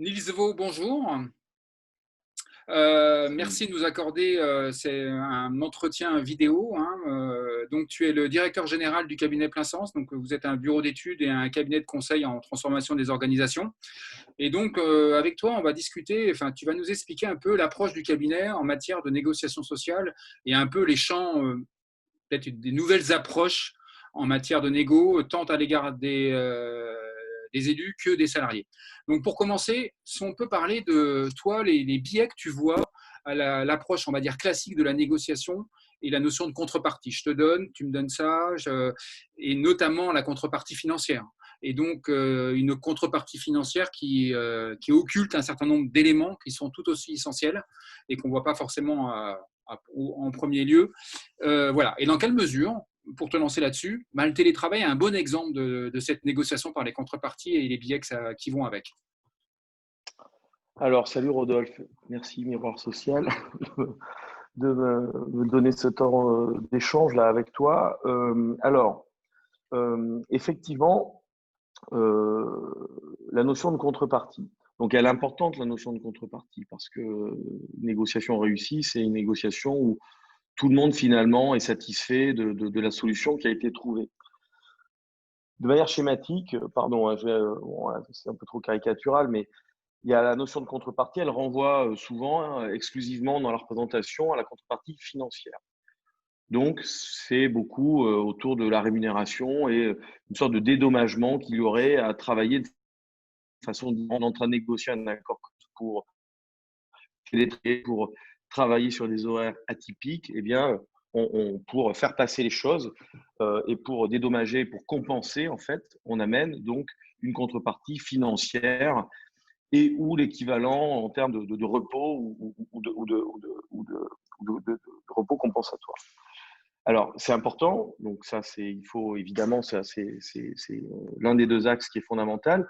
Niels Vaux, bonjour. Salut. Merci de nous accorder c'est un entretien vidéo, hein. Donc, tu es le directeur général du cabinet Plein Sens. Donc, vous êtes un bureau d'études et un cabinet de conseil en transformation des organisations. Et donc, avec toi, on va discuter, enfin, tu vas nous expliquer un peu l'approche du cabinet en matière de négociation sociale et un peu les champs, peut-être des nouvelles approches en matière de négo, tant à l'égard des élus que des salariés. Donc, pour commencer, si on peut parler de toi, les biais que tu vois à l'approche, on va dire, classique de la négociation et la notion de contrepartie. Je te donne, tu me donnes ça, et notamment la contrepartie financière. Et donc, une contrepartie financière qui occulte un certain nombre d'éléments qui sont tout aussi essentiels et qu'on ne voit pas forcément en premier lieu. Voilà. Et dans quelle mesure, pour te lancer là-dessus, bah, le télétravail est un bon exemple de cette négociation par les contreparties et les billets qui vont avec. Alors, salut Rodolphe. Merci Miroir Social de me donner ce temps d'échange là avec toi. Effectivement, la notion de contrepartie. Donc, elle est importante, la notion de contrepartie, parce que une négociation réussie, c'est une négociation où tout le monde finalement est satisfait de la solution qui a été trouvée. De manière schématique, pardon, hein, bon, là, c'est un peu trop caricatural, mais il y a la notion de contrepartie, elle renvoie souvent, hein, exclusivement dans la représentation à la contrepartie financière. Donc, c'est beaucoup autour de la rémunération et une sorte de dédommagement qu'il y aurait à travailler de façon différente, en train de négocier un accord pour pour travailler sur des horaires atypiques. Eh bien, pour faire passer les choses et pour dédommager, pour compenser, en fait, on amène donc une contrepartie financière et ou l'équivalent en termes de repos ou de repos compensatoire. Alors, c'est important, donc ça, il faut évidemment, ça, c'est l'un des deux axes qui est fondamental,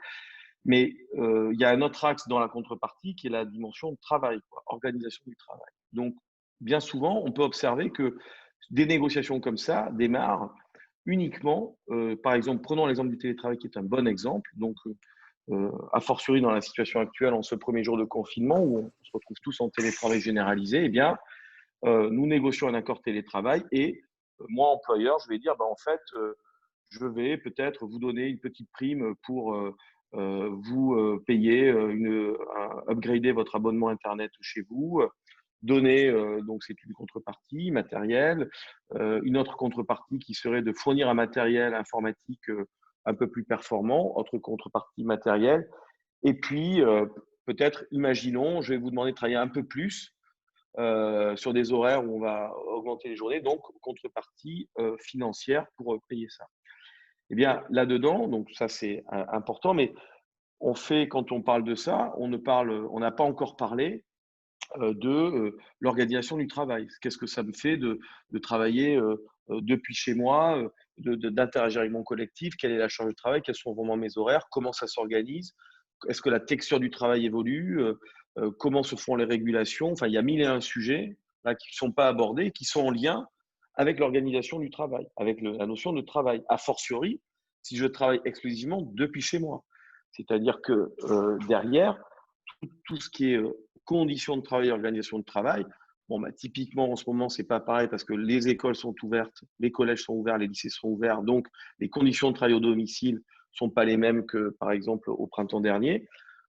mais il y a un autre axe dans la contrepartie qui est la dimension de travail, quoi, organisation du travail. Donc, bien souvent, on peut observer que des négociations comme ça démarrent uniquement, par exemple, prenons l'exemple du télétravail qui est un bon exemple, donc a fortiori dans la situation actuelle, en ce premier jour de confinement, où on se retrouve tous en télétravail généralisé, eh bien, nous négocions un accord télétravail et moi, employeur, je vais dire, bah, en fait, je vais peut-être vous donner une petite prime pour vous payer, upgrader votre abonnement Internet chez vous, donner, donc c'est une contrepartie matérielle, une autre contrepartie qui serait de fournir un matériel informatique un peu plus performant, autre contrepartie matérielle. Et puis, peut-être, imaginons, je vais vous demander de travailler un peu plus sur des horaires où on va augmenter les journées, donc contrepartie financière pour payer ça. Eh bien, là-dedans, donc ça c'est important, mais quand on parle de ça, on n'a pas encore parlé de l'organisation du travail. Qu'est-ce que ça me fait de travailler depuis chez moi, d'interagir avec mon collectif, quelle est la charge de travail, quels sont vraiment mes horaires, comment ça s'organise, est-ce que la texture du travail évolue, comment se font les régulations. Enfin, il y a mille et un sujets là, qui ne sont pas abordés, qui sont en lien avec l'organisation du travail, avec la notion de travail. A fortiori, si je travaille exclusivement depuis chez moi. C'est-à-dire que derrière, tout ce qui est conditions de travail, organisation de travail, bon, bah, typiquement en ce moment, c'est pas pareil parce que les écoles sont ouvertes, les collèges sont ouverts, les lycées sont ouverts, donc les conditions de travail au domicile sont pas les mêmes que, par exemple, au printemps dernier.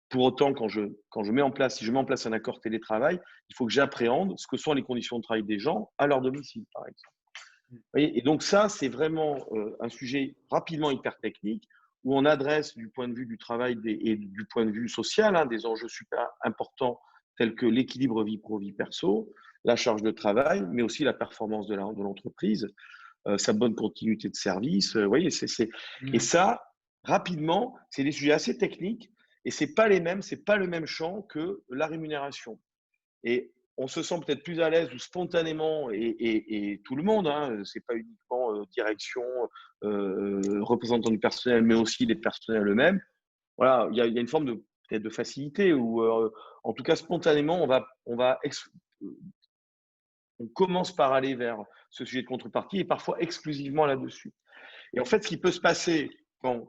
Pour autant, quand je mets en place, si je mets en place un accord télétravail, il faut que j'appréhende ce que sont les conditions de travail des gens à leur domicile, par exemple. Vous voyez, et donc ça, c'est vraiment un sujet rapidement hyper technique où on adresse du point de vue du travail et du point de vue social des enjeux super importants tels que l'équilibre vie pro-vie perso, la charge de travail, mais aussi la performance de l'entreprise, sa bonne continuité de service. Vous voyez, et Mmh. ça, rapidement, c'est des sujets assez techniques et c'est pas le même champ que la rémunération. Et on se sent peut-être plus à l'aise ou spontanément, et tout le monde, hein, c'est pas uniquement direction, représentant du personnel, mais aussi les personnels eux-mêmes. Voilà, il y a une forme de peut-être de facilité ou en tout cas spontanément, on commence par aller vers ce sujet de contrepartie et parfois exclusivement là-dessus. Et en fait, ce qui peut se passer quand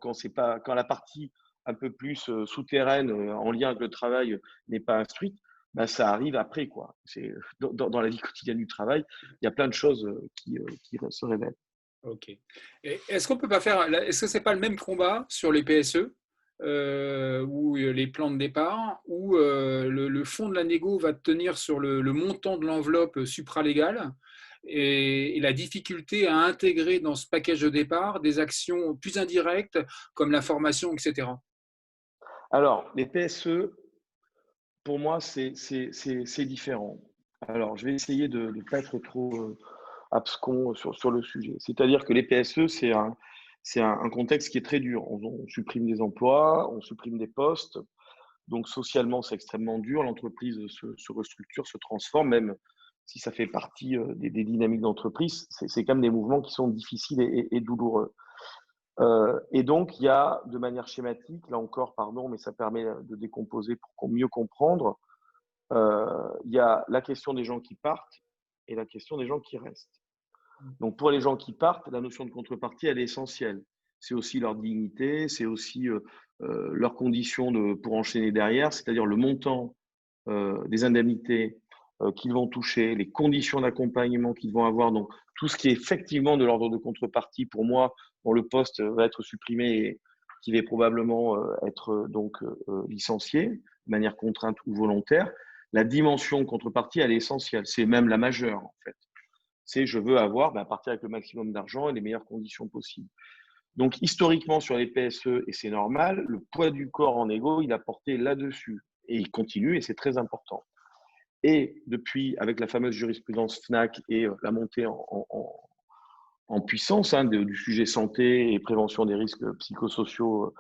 la partie un peu plus souterraine, en lien avec le travail, n'est pas instruite, ben, ça arrive après, quoi. C'est dans la vie quotidienne du travail, il y a plein de choses qui se révèlent. Ok. Et est-ce qu'on peut pas faire, est-ce que c'est pas le même combat sur les PSE ou les plans de départ, où le fond de la négo va tenir sur le montant de l'enveloppe supralégale et la difficulté à intégrer dans ce package de départ des actions plus indirectes comme la formation, etc. Alors, les PSE, pour moi, c'est différent. Alors, je vais essayer de ne pas être trop abscons sur le sujet. C'est-à-dire que les PSE, c'est un contexte qui est très dur. On supprime des emplois, on supprime des postes. Donc, socialement, c'est extrêmement dur. L'entreprise se restructure, se transforme, même si ça fait partie des dynamiques d'entreprise. C'est quand même des mouvements qui sont difficiles et douloureux. Et donc, il y a, de manière schématique, là encore, pardon, mais ça permet de décomposer pour mieux comprendre, il y a la question des gens qui partent et la question des gens qui restent. Donc, pour les gens qui partent, la notion de contrepartie, elle est essentielle. C'est aussi leur dignité, c'est aussi leurs conditions pour enchaîner derrière, c'est-à-dire le montant des indemnités qu'ils vont toucher, les conditions d'accompagnement qu'ils vont avoir. Donc, tout ce qui est effectivement de l'ordre de contrepartie, pour moi, dont le poste va être supprimé et qui va probablement être licencié de manière contrainte ou volontaire, la dimension de contrepartie, elle est essentielle. C'est même la majeure, en fait. C'est je veux avoir, partir avec le maximum d'argent et les meilleures conditions possibles. Donc, historiquement, sur les PSE, et c'est normal, le poids du corps en égo, il a porté là-dessus. Et il continue, et c'est très important. Et depuis, avec la fameuse jurisprudence FNAC et la montée en puissance du sujet santé et prévention des risques psychosociaux,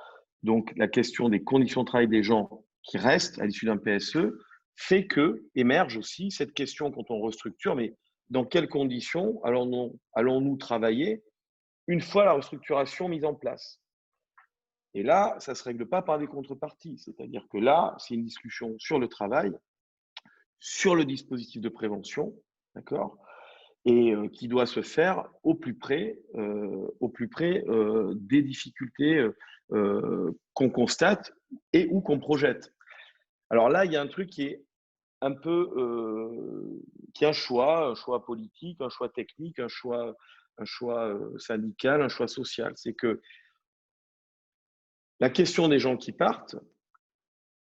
donc la question des conditions de travail des gens qui restent à l'issue d'un PSE, fait que émerge aussi cette question quand on restructure, mais dans quelles conditions allons-nous travailler une fois la restructuration mise en place? Et là, ça ne se règle pas par des contreparties. C'est-à-dire que là, c'est une discussion sur le travail, sur le dispositif de prévention, d'accord, et qui doit se faire au plus près des difficultés qu'on constate et ou qu'on projette. Alors là, il y a un truc qui est un peu qui est un choix politique, un choix technique, un choix syndical, un choix social. C'est que la question des gens qui partent,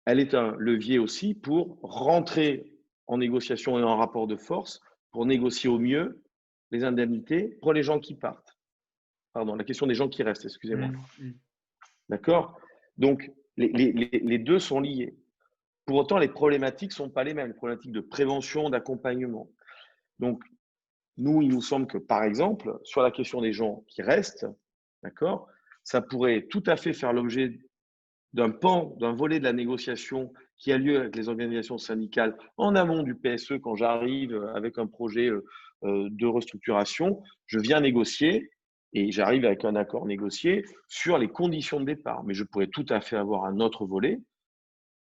elle est un levier aussi pour rentrer en négociation et en rapport de force, pour négocier au mieux les indemnités pour les gens qui partent. Pardon, la question des gens qui restent, excusez-moi. D'accord? Donc, les deux sont liés. Pour autant, les problématiques ne sont pas les mêmes, les problématiques de prévention, d'accompagnement. Donc, nous, il nous semble que, par exemple, sur la question des gens qui restent, d'accord, ça pourrait tout à fait faire l'objet d'un volet de la négociation qui a lieu avec les organisations syndicales en amont du PSE. Quand j'arrive avec un projet de restructuration, je viens négocier et j'arrive avec un accord négocié sur les conditions de départ. Mais je pourrais tout à fait avoir un autre volet,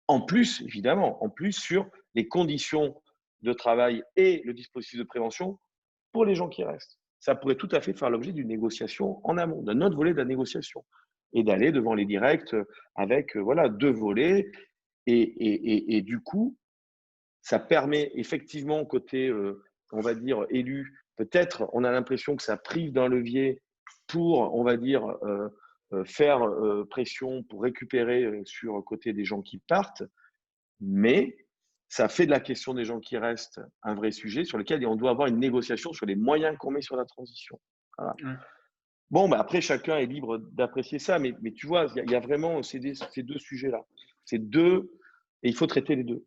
en plus, évidemment, sur les conditions de travail et le dispositif de prévention pour les gens qui restent. Ça pourrait tout à fait faire l'objet d'une négociation en amont, d'un autre volet de la négociation, et d'aller devant les directs avec deux volets. Et du coup, ça permet effectivement, côté, on va dire, élu, peut-être on a l'impression que ça prive d'un levier pour, on va dire, faire pression pour récupérer sur le côté des gens qui partent, mais ça fait de la question des gens qui restent un vrai sujet sur lequel on doit avoir une négociation sur les moyens qu'on met sur la transition. Voilà. Bon, après, chacun est libre d'apprécier ça, mais tu vois, il y a vraiment ces deux sujets-là. C'est deux, et il faut traiter les deux.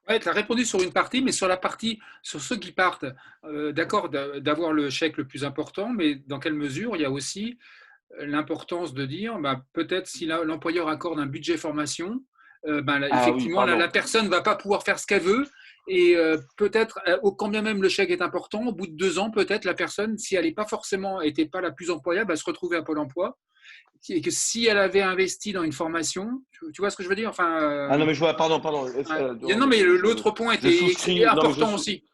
Ouais, tu as répondu sur une partie, mais sur la partie, sur ceux qui partent, d'accord, d'avoir le chèque le plus important, mais dans quelle mesure il y a aussi l'importance de dire, peut-être si l'employeur accorde un budget formation, effectivement, la personne ne va pas pouvoir faire ce qu'elle veut. Et peut-être, quand bien même le chèque est important, au bout de 2 ans, peut-être la personne, si elle n'était pas la plus employable, elle se retrouvait à Pôle emploi. Et que si elle avait investi dans une formation, tu vois ce que je veux dire? non, mais je vois, pardon. Non, mais l'autre point était important aussi.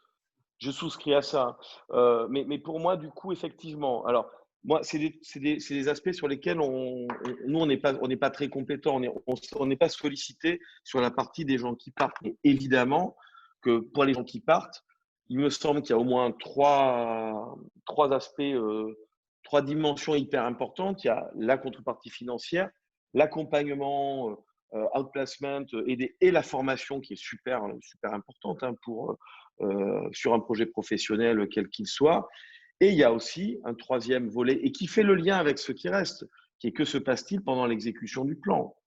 Je souscris à ça. Mais pour moi, du coup, effectivement, alors, moi, c'est des aspects sur lesquels nous, on n'est pas très compétents. On n'est pas sollicité sur la partie des gens qui partent. Mais évidemment que pour les gens qui partent, il me semble qu'il y a au moins trois aspects, trois dimensions hyper importantes. Il y a la contrepartie financière, l'accompagnement, outplacement et la formation qui est super, super importante hein, sur un projet professionnel, quel qu'il soit. Et il y a aussi un troisième volet et qui fait le lien avec ce qui reste, qui est que se passe-t-il pendant l'exécution du plan?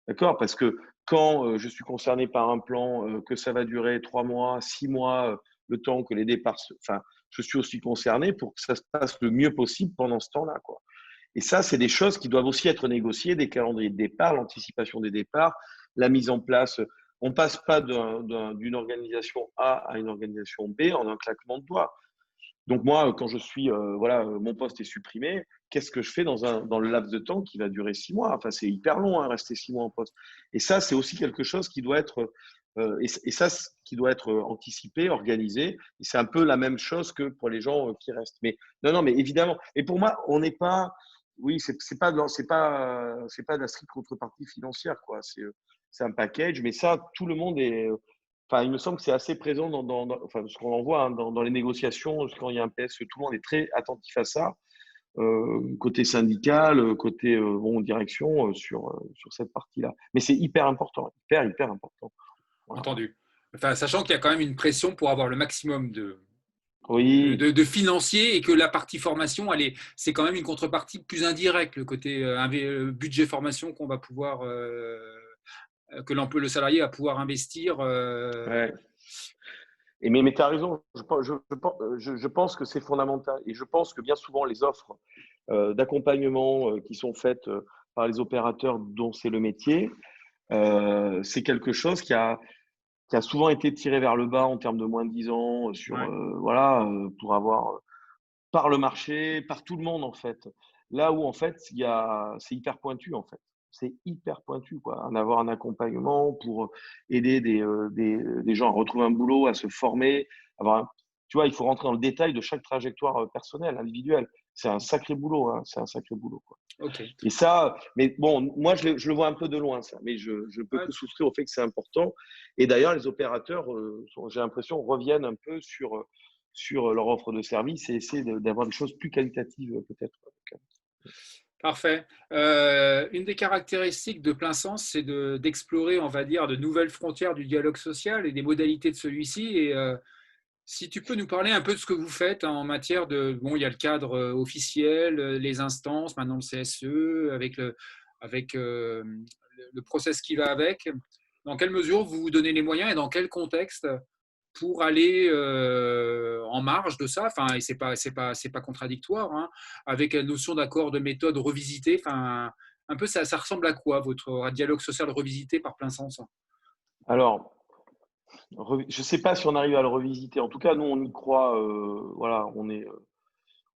D'accord? Parce que quand je suis concerné par un plan, que ça va durer 3 mois, 6 mois, le temps que les départs enfin, je suis aussi concerné pour que ça se passe le mieux possible pendant ce temps-là, quoi. Et ça, c'est des choses qui doivent aussi être négociées, des calendriers de départ, l'anticipation des départs, la mise en place. On ne passe pas d'une organisation A à une organisation B en un claquement de doigts. Donc moi, quand je suis, voilà, mon poste est supprimé, qu'est-ce que je fais dans le laps de temps qui va durer 6 mois? Enfin, c'est hyper long, hein, rester 6 mois en poste. Et ça, c'est aussi quelque chose qui doit être, qui doit être anticipé, organisé. Et c'est un peu la même chose que pour les gens qui restent. Mais non, non, mais évidemment. Et pour moi, on n'est pas, oui, c'est pas de la stricte contrepartie financière, quoi. C'est un package, mais ça, tout le monde est. Enfin, il me semble que c'est assez présent enfin, ce qu'on en voit hein, dans les négociations, quand il y a un PSE, tout le monde est très attentif à ça, côté syndical, côté bon, direction, sur cette partie-là. Mais c'est hyper important, hyper, hyper important. Voilà. Entendu. Enfin, sachant qu'il y a quand même une pression pour avoir le maximum Oui, de financiers et que la partie formation, c'est quand même une contrepartie plus indirecte, le côté budget formation qu'on va pouvoir, le salarié va pouvoir investir. ouais. Mais tu as raison, je pense que c'est fondamental. Et je pense que bien souvent, les offres d'accompagnement qui sont faites par les opérateurs dont c'est le métier, c'est quelque chose qui a souvent été tiré vers le bas en termes de moins de 10 ans Ouais. voilà, pour avoir par le marché, par tout le monde en fait. Là où en fait, c'est hyper pointu en fait. C'est hyper pointu quoi. Avoir un accompagnement pour aider des gens à retrouver un boulot, à se former, tu vois, il faut rentrer dans le détail de chaque trajectoire personnelle, individuelle. C'est un sacré boulot, hein. C'est un sacré boulot quoi. Ok. Et ça, mais bon, moi, je le vois un peu de loin, ça. Mais je peux Ouais. que souscrire au fait que c'est important. Et d'ailleurs, les opérateurs, j'ai l'impression, reviennent un peu sur leur offre de service et essaient d'avoir des choses plus qualitatives, peut-être. Parfait. Une des caractéristiques de plein sens, c'est d'explorer, on va dire, de nouvelles frontières du dialogue social et des modalités de celui-ci. Et si tu peux nous parler un peu de ce que vous faites en matière de, bon, il y a le cadre officiel, les instances, maintenant le CSE, avec le process qui va avec. Dans quelle mesure vous vous donnez les moyens et dans quel contexte pour aller en marge de ça, enfin, et c'est pas contradictoire, hein, avec la notion d'accord de méthode revisité, enfin, un peu ça ressemble à quoi votre dialogue social revisité par plein sens? Alors, je ne sais pas si on arrive à le revisiter. En tout cas, nous, on y croit. Voilà,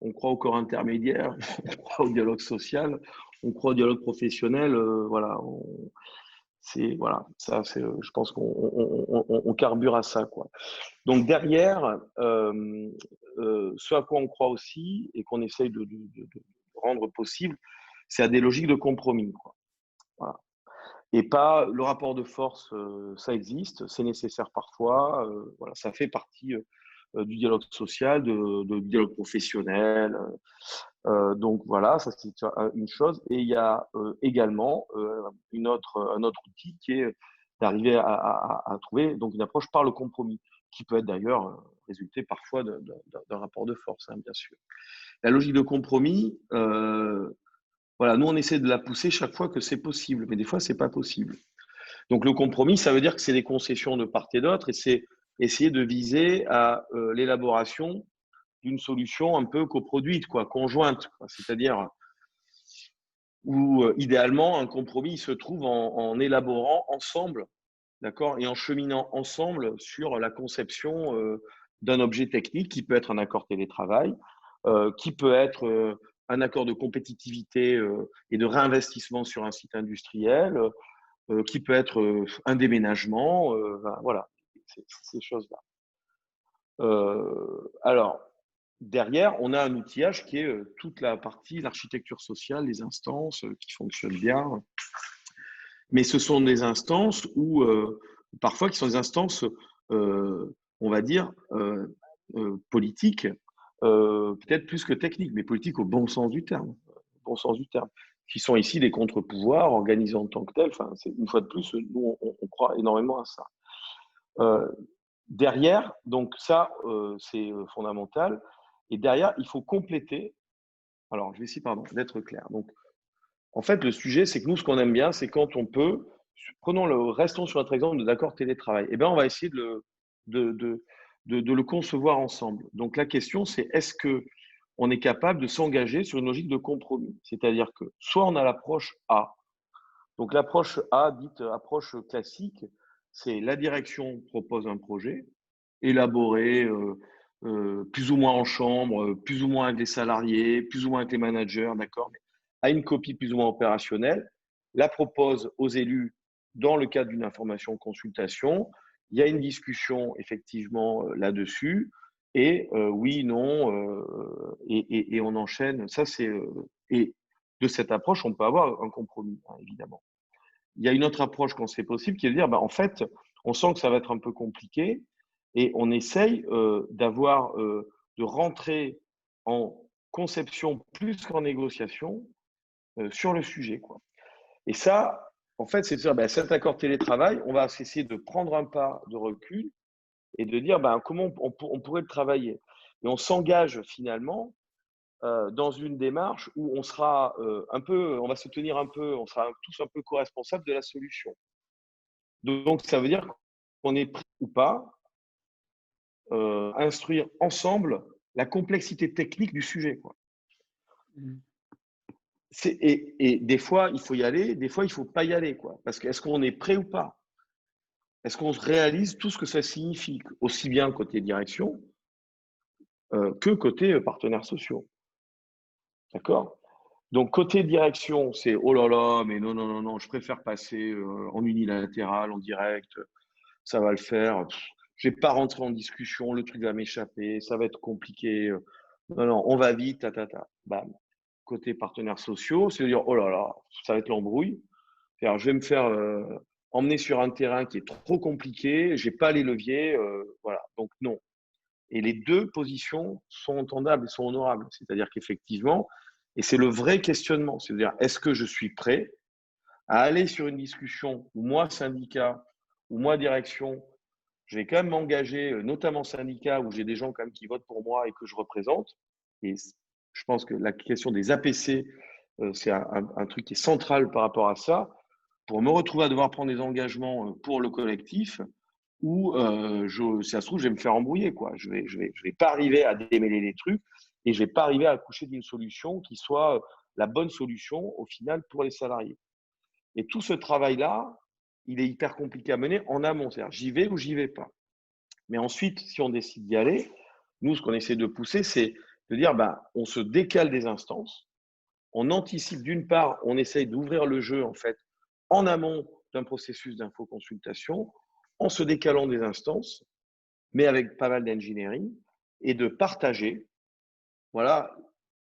on croit au corps intermédiaire, on croit au dialogue social, on croit au dialogue professionnel. Voilà, voilà, ça, je pense qu'on carbure à ça, quoi. Donc derrière, ce à quoi on croit aussi et qu'on essaye de rendre possible, c'est à des logiques de compromis, quoi. Voilà. Et pas le rapport de force, ça existe, c'est nécessaire parfois, voilà, ça fait partie du dialogue social, du dialogue professionnel. Donc voilà, ça c'est une chose. Et il y a également un autre outil qui est d'arriver à trouver donc une approche par le compromis, qui peut être d'ailleurs résulter parfois d'un rapport de force, hein, bien sûr. La logique de compromis, voilà, nous on essaie de la pousser chaque fois que c'est possible, mais des fois c'est pas possible. Donc le compromis, ça veut dire que c'est des concessions de part et d'autre, et c'est essayer de viser à l'élaboration d'une solution un peu coproduite, quoi, conjointe, quoi. C'est-à-dire où idéalement un compromis se trouve en élaborant ensemble, d'accord, et en cheminant ensemble sur la conception d'un objet technique qui peut être un accord télétravail, qui peut être un accord de compétitivité et de réinvestissement sur un site industriel, qui peut être un déménagement, voilà, ces choses-là. Alors, derrière, on a un outillage qui est toute la partie, l'architecture sociale, les instances qui fonctionnent bien. Mais ce sont des instances où, parfois, qui sont des instances, on va dire, politiques, peut-être plus que techniques, mais politiques au bon sens du terme, bon sens du terme, qui sont ici des contre-pouvoirs organisés en tant que tels. Enfin, une fois de plus, nous, on croit énormément à ça. Euh, Derrière, donc ça, c'est fondamental. Et derrière, il faut compléter. Alors, je vais essayer, pardon, d'être clair. Donc, en fait, le sujet, c'est que nous, ce qu'on aime bien, c'est quand on peut, restons sur notre exemple de d'accord télétravail. Eh bien, on va essayer de, de, de le concevoir ensemble. Donc, la question, c'est est-ce que on est capable de s'engager sur une logique de compromis? C'est-à-dire que soit on a l'approche A. Donc, l'approche A, dite approche classique, c'est la direction propose un projet, élaboré plus ou moins en chambre, plus ou moins avec les salariés, plus ou moins avec les managers, d'accord, mais à une copie plus ou moins opérationnelle, la propose aux élus dans le cadre d'une information consultation. Il y a une discussion effectivement là-dessus, et oui, non, et on enchaîne. Ça, c'est et de cette approche, on peut avoir un compromis, hein, évidemment. Il y a une autre approche quand c'est possible, qui est de dire, bah, en fait, on sent que ça va être un peu compliqué, et on essaye de rentrer en conception plus qu'en négociation sur le sujet, quoi. Et ça, en fait, c'est de dire, ben, cet accord télétravail, on va essayer de prendre un pas de recul et de dire ben, comment on pourrait le travailler. Et on s'engage finalement dans une démarche où on sera on va se tenir un peu, on sera tous un peu co-responsables de la solution. Donc, ça veut dire qu'on est prêt ou pas instruire ensemble la complexité technique du sujet, quoi. Mmh. Et des fois, il faut y aller, des fois, il ne faut pas y aller, quoi. Parce que est-ce qu'on est prêt ou pas? Est-ce qu'on réalise tout ce que ça signifie, aussi bien côté direction que côté partenaires sociaux? D'accord? Donc, côté direction, c'est oh là là, mais non, non, non, non, je préfère passer en unilatéral, en direct, ça va le faire. Je ne vais pas rentrer en discussion, le truc va m'échapper, ça va être compliqué. Non, non, on va vite, ta, ta, ta. Bam. Côté partenaires sociaux, c'est de dire, oh là là, ça va être l'embrouille. Alors, je vais me faire emmener sur un terrain qui est trop compliqué, je n'ai pas les leviers, voilà. Donc, non. Et les deux positions sont entendables et sont honorables. C'est-à-dire qu'effectivement, et c'est le vrai questionnement, c'est-à-dire, est-ce que je suis prêt à aller sur une discussion où moi, syndicat, ou moi, direction, je vais quand même m'engager, notamment syndicat, où j'ai des gens quand même qui votent pour moi et que je représente. Et je pense que la question des APC, c'est un truc qui est central par rapport à ça, pour me retrouver à devoir prendre des engagements pour le collectif, où si ça se trouve, je vais me faire embrouiller, quoi. Je vais pas arriver à démêler les trucs et je vais pas arriver à accoucher d'une solution qui soit la bonne solution au final pour les salariés. Et tout ce travail-là, il est hyper compliqué à mener en amont. C'est-à-dire, j'y vais ou j'y vais pas. Mais ensuite, si on décide d'y aller, nous, ce qu'on essaie de pousser, c'est de dire, ben, on se décale des instances, on anticipe d'une part, on essaye d'ouvrir le jeu en fait en amont d'un processus d'infoconsultation, en se décalant des instances, mais avec pas mal d'engineering, et de partager, voilà,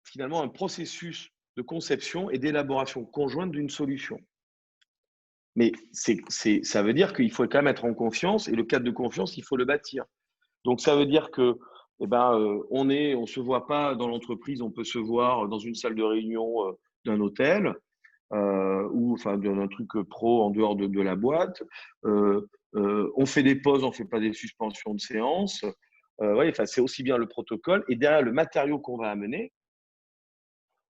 finalement un processus de conception et d'élaboration conjointe d'une solution. Mais ça veut dire qu'il faut quand même être en confiance, et le cadre de confiance, il faut le bâtir. Donc, ça veut dire que, eh ben, on se voit pas dans l'entreprise, on peut se voir dans une salle de réunion d'un hôtel ou enfin d'un truc pro en dehors de la boîte. On fait des pauses, on fait pas des suspensions de séance. Ouais, enfin, c'est aussi bien le protocole. Et derrière le matériau qu'on va amener,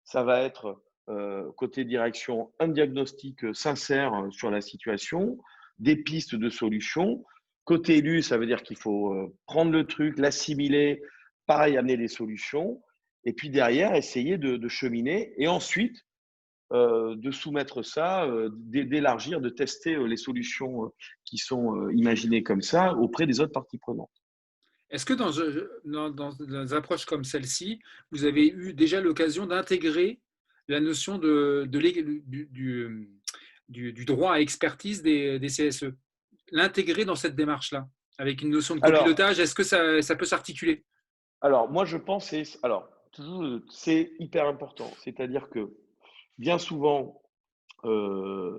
ça va être côté direction un diagnostic sincère sur la situation, des pistes de solutions. Côté élu, ça veut dire qu'il faut prendre le truc, l'assimiler, pareil, amener des solutions, et puis derrière, essayer de cheminer, et ensuite de soumettre ça, d'élargir, de tester les solutions qui sont imaginées comme ça auprès des autres parties prenantes. Est-ce que dans des approches comme celle-ci, vous avez eu déjà l'occasion d'intégrer la notion du droit à expertise des CSE? L'intégrer dans cette démarche-là, avec une notion de Alors, copilotage, est-ce que ça peut s'articuler? Alors, moi, je pense, c'est hyper important. C'est-à-dire que bien souvent,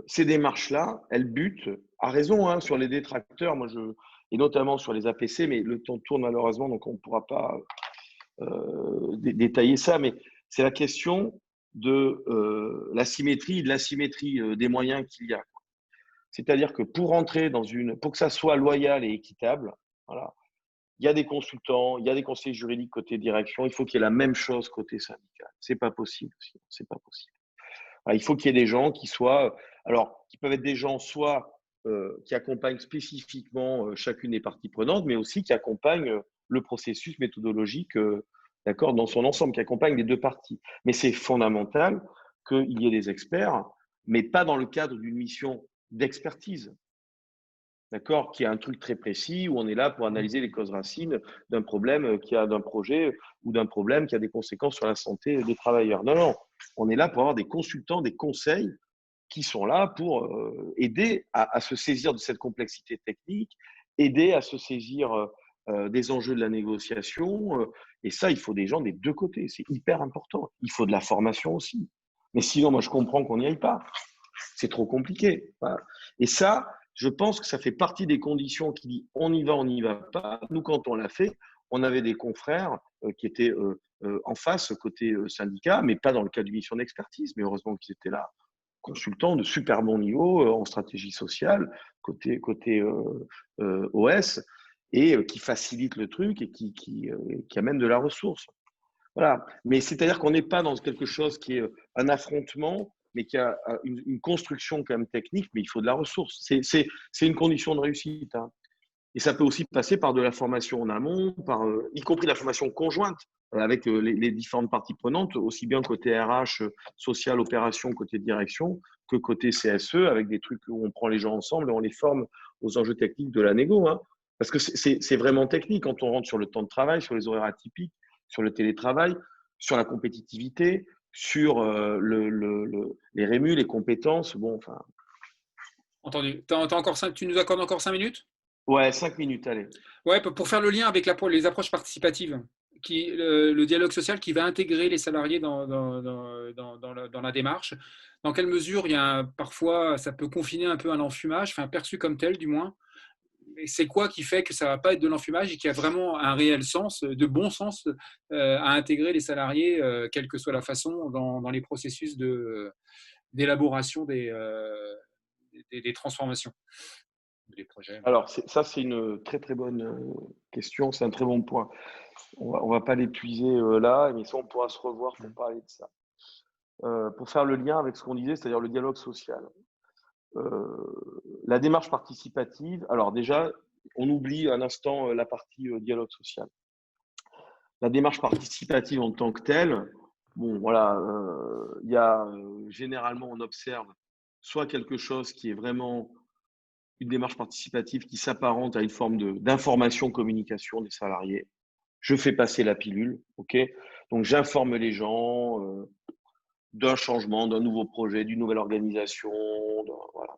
ces démarches-là, elles butent, à raison, hein, sur les détracteurs, et notamment sur les APC, mais le temps tourne malheureusement, donc on ne pourra pas détailler ça, mais c'est la question de la symétrie, de l'asymétrie des moyens qu'il y a. C'est-à-dire que pour que ça soit loyal et équitable, voilà, il y a des consultants, il y a des conseillers juridiques côté direction, il faut qu'il y ait la même chose côté syndical. C'est pas possible, c'est pas possible. Alors, il faut qu'il y ait des gens qui peuvent être des gens soit qui accompagnent spécifiquement chacune des parties prenantes, mais aussi qui accompagnent le processus méthodologique, d'accord, dans son ensemble, qui accompagnent les deux parties. Mais c'est fondamental qu'il y ait des experts, mais pas dans le cadre d'une mission d'expertise. D'accord, qui est un truc très précis où on est là pour analyser les causes racines d'un problème d'un projet ou d'un problème qui a des conséquences sur la santé des travailleurs. Non, non, on est là pour avoir des consultants, des conseils qui sont là pour aider à se saisir de cette complexité technique, aider à se saisir des enjeux de la négociation. Et ça, il faut des gens des deux côtés. C'est hyper important. Il faut de la formation aussi. Mais sinon, moi, je comprends qu'on n'y aille pas. C'est trop compliqué. Voilà. Et ça, je pense que ça fait partie des conditions qui disent on y va, on n'y va pas. Nous, quand on l'a fait, on avait des confrères qui étaient en face côté syndicat, mais pas dans le cadre d'une mission d'expertise. Mais heureusement qu'ils étaient là, consultants de super bon niveau en stratégie sociale, côté OS, et qui facilitent le truc et qui amènent de la ressource. Voilà. Mais c'est-à-dire qu'on n'est pas dans quelque chose qui est un affrontement, mais qui a une construction quand même technique, mais il faut de la ressource. C'est une condition de réussite. Hein. Et ça peut aussi passer par de la formation en amont, y compris la formation conjointe avec les différentes parties prenantes, aussi bien côté RH, social, opération, côté direction, que côté CSE, avec des trucs où on prend les gens ensemble et on les forme aux enjeux techniques de la négo. Hein. Parce que c'est vraiment technique quand on rentre sur le temps de travail, sur les horaires atypiques, sur le télétravail, sur la compétitivité, sur les rémus, les compétences. Bon, enfin. Entendu. Tu nous accordes encore 5 minutes? Ouais, 5 minutes, allez. Ouais, pour faire le lien avec les approches participatives, le dialogue social qui va intégrer les salariés dans la démarche. Dans quelle mesure parfois ça peut confiner un peu à l'enfumage, enfin perçu comme tel du moins. Et c'est quoi qui fait que ça ne va pas être de l'enfumage et qu'il y a vraiment un réel sens, de bon sens, à intégrer les salariés, quelle que soit la façon, dans les processus d'élaboration des transformations, des projets. Alors, ça, c'est une très, très bonne question. C'est un très bon point. On va pas l'épuiser là, mais ça, on pourra se revoir pour parler de ça. Pour faire le lien avec ce qu'on disait, c'est-à-dire le dialogue social. La démarche participative, alors déjà, on oublie un instant la partie dialogue social. La démarche participative en tant que telle, bon, voilà, il y a généralement, on observe soit quelque chose qui est vraiment une démarche participative qui s'apparente à une forme d'information, communication des salariés. Je fais passer la pilule, ok. Donc j'informe les gens d'un changement, d'un nouveau projet, d'une nouvelle organisation, voilà.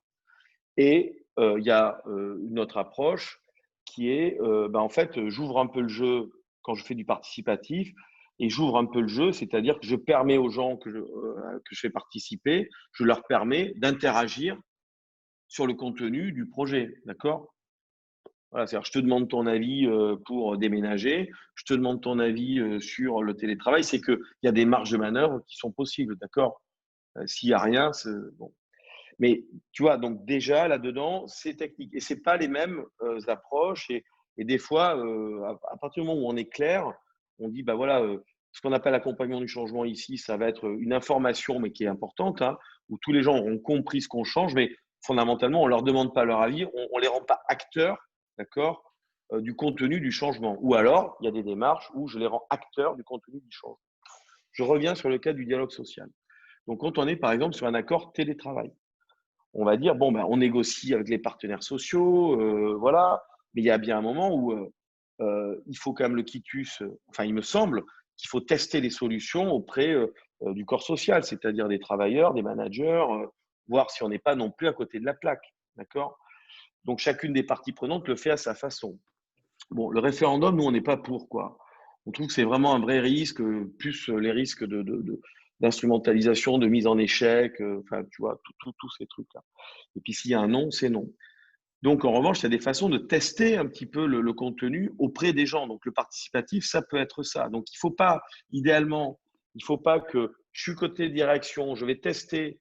Et il y a une autre approche qui est, en fait, j'ouvre un peu le jeu quand je fais du participatif et j'ouvre un peu le jeu, c'est-à-dire que je permets aux gens que je fais participer, je leur permets d'interagir sur le contenu du projet, d'accord? Voilà, c'est-à-dire, je te demande ton avis pour déménager, je te demande ton avis sur le télétravail, c'est qu'il y a des marges de manœuvre qui sont possibles, d'accord? S'il n'y a rien, c'est bon. Mais tu vois, donc déjà là-dedans, c'est technique. Et ce n'est pas les mêmes approches. Et des fois, à partir du moment où on est clair, on dit, bah voilà, ce qu'on appelle l'accompagnement du changement ici, ça va être une information, mais qui est importante, hein, où tous les gens auront compris ce qu'on change, mais fondamentalement, on ne leur demande pas leur avis, on ne les rend pas acteurs, d'accord, du contenu du changement. Ou alors, il y a des démarches où je les rends acteurs du contenu du changement. Je reviens sur le cas du dialogue social. Donc, quand on est, par exemple, sur un accord télétravail, on va dire, bon, ben, on négocie avec les partenaires sociaux, voilà, mais il y a bien un moment où il faut quand même le quitus, enfin, il me semble qu'il faut tester les solutions auprès du corps social, c'est-à-dire des travailleurs, des managers, voir si on n'est pas non plus à côté de la plaque, d'accord? Donc, chacune des parties prenantes le fait à sa façon. Bon, le référendum, nous, on n'est pas pour, quoi. On trouve que c'est vraiment un vrai risque, plus les risques d'instrumentalisation, de mise en échec, enfin, tu vois, tous ces trucs-là. Et puis, s'il y a un non, c'est non. Donc, en revanche, il y a des façons de tester un petit peu le contenu auprès des gens. Donc, le participatif, ça peut être ça. Donc, il ne faut pas, idéalement, il ne faut pas que je suis côté direction, je vais tester,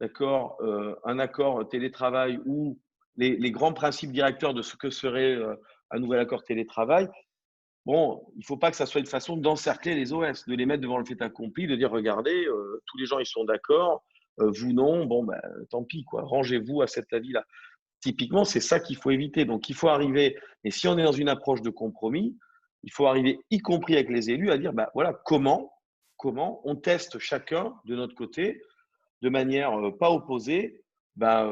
d'accord, un accord télétravail ou les grands principes directeurs de ce que serait un nouvel accord télétravail. Bon, il ne faut pas que ça soit une façon d'encercler les OS, de les mettre devant le fait accompli, de dire regardez, tous les gens ils sont d'accord, vous non, bon ben tant pis quoi, rangez-vous à cet avis-là. Typiquement, c'est ça qu'il faut éviter. Donc, il faut arriver, et si on est dans une approche de compromis, il faut arriver, y compris avec les élus, à dire, bah, voilà, comment on teste chacun de notre côté, de manière pas opposée, bah,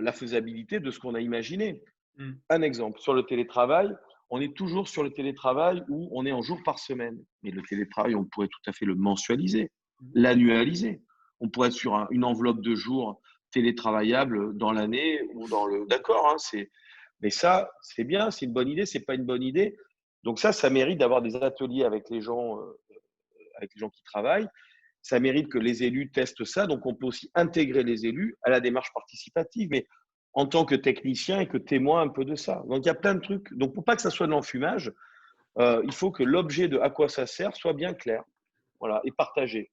la faisabilité de ce qu'on a imaginé. Un exemple, sur le télétravail, on est toujours sur le télétravail où on est en jours par semaine. Mais le télétravail, on pourrait tout à fait le mensualiser, l'annualiser. On pourrait être sur une enveloppe de jours télétravaillables dans l'année ou dans le. D'accord, hein, mais ça, c'est bien, c'est une bonne idée, c'est pas une bonne idée. Donc ça mérite d'avoir des ateliers avec les gens qui travaillent. Ça mérite que les élus testent ça. Donc, on peut aussi intégrer les élus à la démarche participative, mais en tant que technicien et que témoin un peu de ça. Donc, il y a plein de trucs. Donc, pour pas que ça soit de l'enfumage, il faut que l'objet de à quoi ça sert soit bien clair, voilà, et partagé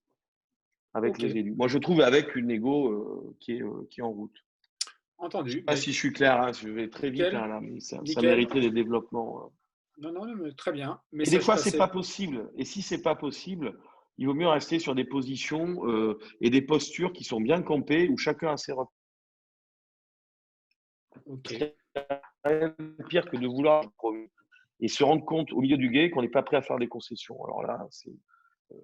avec les élus. Moi, je trouve avec une négo qui est en route. Je ne sais Entendu. pas si je suis clair, hein, je vais très vite Nickel. là, mais ça Nickel. mériterait des développements. Non, non, mais très bien. Et des Message fois, c'est passé. pas possible. Et si c'est pas possible, il vaut mieux rester sur des positions et des postures qui sont bien campées où chacun a ses repères. Ok. Rien de pire que de vouloir et se rendre compte au milieu du gué qu'on n'est pas prêt à faire des concessions. Alors là,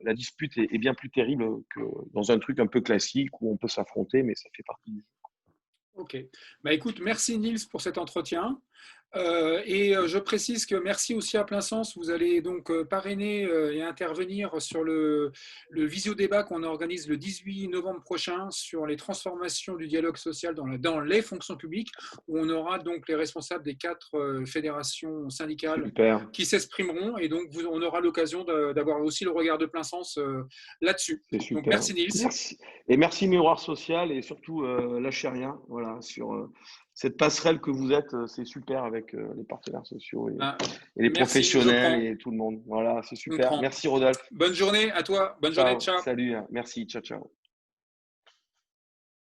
la dispute est bien plus terrible que dans un truc un peu classique où on peut s'affronter, mais ça fait partie du jeu. Ok. Bah, écoute, merci Nils pour cet entretien. Et je précise que merci aussi à Plein Sens. Vous allez donc parrainer et intervenir sur le visio-débat qu'on organise le 18 novembre prochain sur les transformations du dialogue social dans les fonctions publiques, où on aura donc les responsables des 4 fédérations syndicales Super. qui s'exprimeront. Et donc, on aura l'occasion d'avoir aussi le regard de Plein Sens là-dessus. C'est Donc, super. merci Nils. Merci. Et merci Miroir Social et surtout lâchez rien. Voilà, sur cette passerelle que vous êtes, c'est super avec les partenaires sociaux Ah, et les merci, je professionnels prends. et tout le monde. Voilà, c'est On super. prend. Merci Rodolphe. Bonne journée à toi. Bonne journée. Ciao. Ciao. Salut. Merci. Ciao, ciao.